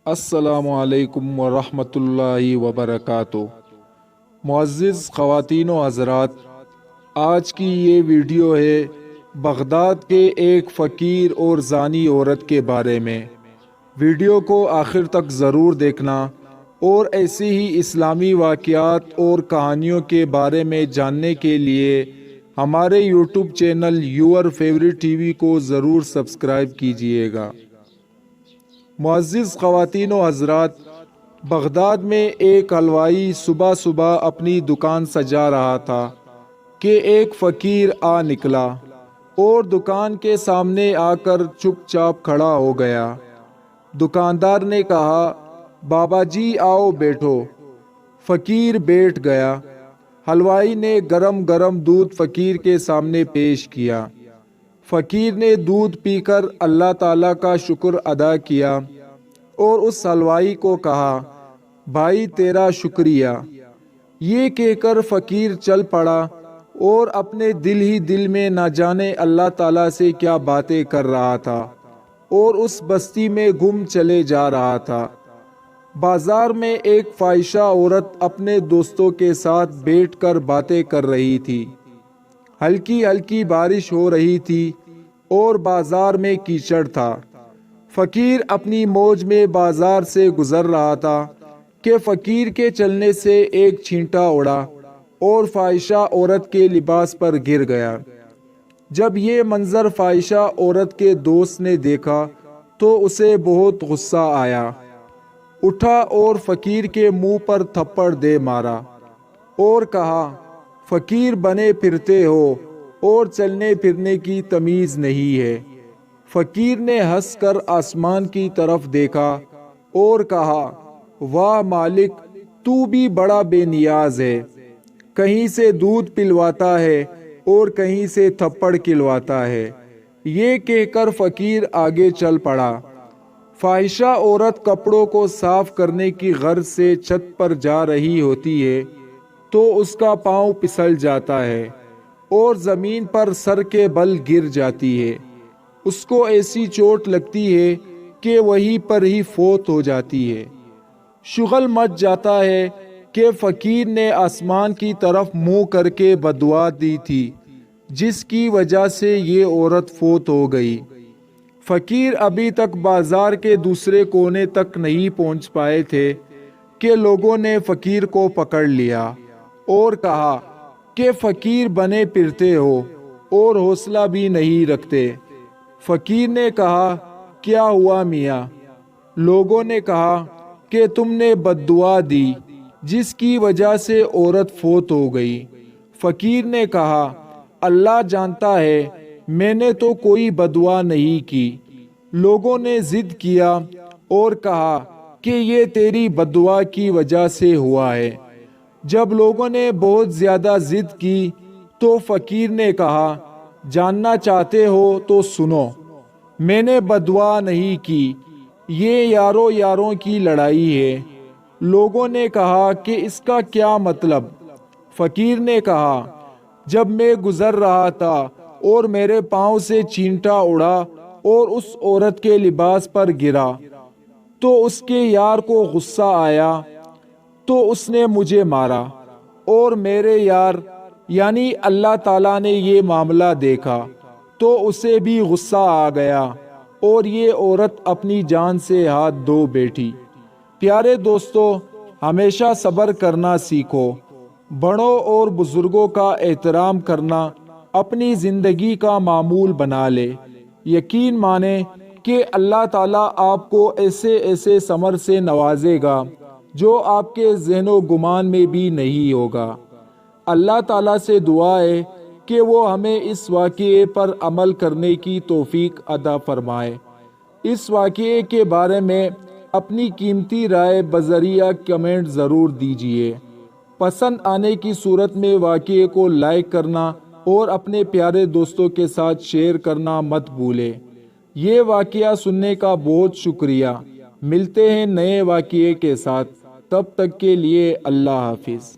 السلام علیکم ورحمۃ اللہ وبرکاتہ۔ معزز خواتین و حضرات، آج کی یہ ویڈیو ہے بغداد کے ایک فقیر اور زانی عورت کے بارے میں۔ ویڈیو کو آخر تک ضرور دیکھنا اور ایسی ہی اسلامی واقعات اور کہانیوں کے بارے میں جاننے کے لیے ہمارے YouTube channel your favourite T V کو ضرور سبسکرائب کیجیے گا۔ معزز خواتین و حضرات، بغداد میں ایک حلوائی صبح صبح اپنی دکان سجا رہا تھا کہ ایک فقیر آ نکلا اور دکان کے سامنے آ کر چپ چاپ کھڑا ہو گیا۔ دکاندار نے کہا، بابا جی آؤ بیٹھو۔ فقیر بیٹھ گیا۔ حلوائی نے گرم گرم دودھ فقیر کے سامنے پیش کیا۔ فقیر نے دودھ پی کر اللہ تعالیٰ کا شکر ادا کیا اور اس حلوائی کو کہا، بھائی تیرا شکریہ۔ یہ کہہ کر فقیر چل پڑا اور اپنے دل ہی دل میں نہ جانے اللہ تعالیٰ سے کیا باتیں کر رہا تھا اور اس بستی میں گم چلے جا رہا تھا۔ بازار میں ایک فاحشہ عورت اپنے دوستوں کے ساتھ بیٹھ کر باتیں کر رہی تھی۔ ہلکی ہلکی بارش ہو رہی تھی اور بازار میں کیچڑ تھا۔ فقیر اپنی موج میں بازار سے گزر رہا تھا کہ فقیر کے چلنے سے ایک چھینٹا اڑا اور فاحشہ عورت کے لباس پر گر گیا۔ جب یہ منظر فاحشہ عورت کے دوست نے دیکھا تو اسے بہت غصہ آیا۔ اٹھا اور فقیر کے منہ پر تھپڑ دے مارا اور کہا، فقیر بنے پھرتے ہو اور چلنے پھرنے کی تمیز نہیں ہے۔ فقیر نے ہنس کر آسمان کی طرف دیکھا اور کہا، واہ مالک، تو بھی بڑا بے نیاز ہے، کہیں سے دودھ پلواتا ہے اور کہیں سے تھپڑ کھلواتا ہے۔ یہ کہہ کر فقیر آگے چل پڑا۔ فاحشہ عورت کپڑوں کو صاف کرنے کی غرض سے چھت پر جا رہی ہوتی ہے تو اس کا پاؤں پھسل جاتا ہے اور زمین پر سر کے بل گر جاتی ہے۔ اس کو ایسی چوٹ لگتی ہے کہ وہیں پر ہی فوت ہو جاتی ہے۔ شغل مچ جاتا ہے کہ فقیر نے آسمان کی طرف منہ کر کے بددعا دی تھی، جس کی وجہ سے یہ عورت فوت ہو گئی۔ فقیر ابھی تک بازار کے دوسرے کونے تک نہیں پہنچ پائے تھے کہ لوگوں نے فقیر کو پکڑ لیا اور کہا کہ فقیر بنے پھرتے ہو اور حوصلہ بھی نہیں رکھتے۔ فقیر نے کہا، کیا ہوا میاں؟ لوگوں نے کہا کہ تم نے بددعا دی جس کی وجہ سے عورت فوت ہو گئی۔ فقیر نے کہا، اللہ جانتا ہے میں نے تو کوئی بددعا نہیں کی۔ لوگوں نے ضد کیا اور کہا کہ یہ تیری بددعا کی وجہ سے ہوا ہے۔ جب لوگوں نے بہت زیادہ ضد کی تو فقیر نے کہا، جاننا چاہتے ہو تو سنو، میں نے بددعا نہیں کی، یہ یاروں یاروں کی لڑائی ہے۔ لوگوں نے کہا کہ اس کا کیا مطلب؟ فقیر نے کہا، جب میں گزر رہا تھا اور میرے پاؤں سے چینٹا اڑا اور اس عورت کے لباس پر گرا تو اس کے یار کو غصہ آیا تو اس نے مجھے مارا، اور میرے یار یعنی اللہ تعالیٰ نے یہ معاملہ دیکھا تو اسے بھی غصہ آ گیا اور یہ عورت اپنی جان سے ہاتھ دھو بیٹھی۔ پیارے دوستو، ہمیشہ صبر کرنا سیکھو۔ بڑوں اور بزرگوں کا احترام کرنا اپنی زندگی کا معمول بنا لے۔ یقین مانیں کہ اللہ تعالیٰ آپ کو ایسے ایسے ثمر سے نوازے گا جو آپ کے ذہن و گمان میں بھی نہیں ہوگا۔ اللہ تعالیٰ سے دعا ہے کہ وہ ہمیں اس واقعے پر عمل کرنے کی توفیق عطا فرمائے۔ اس واقعے کے بارے میں اپنی قیمتی رائے بذریعہ کمنٹ ضرور دیجیے۔ پسند آنے کی صورت میں واقعے کو لائک کرنا اور اپنے پیارے دوستوں کے ساتھ شیئر کرنا مت بھولیں۔ یہ واقعہ سننے کا بہت شکریہ۔ ملتے ہیں نئے واقعے کے ساتھ، تب تک کے لیے اللہ حافظ۔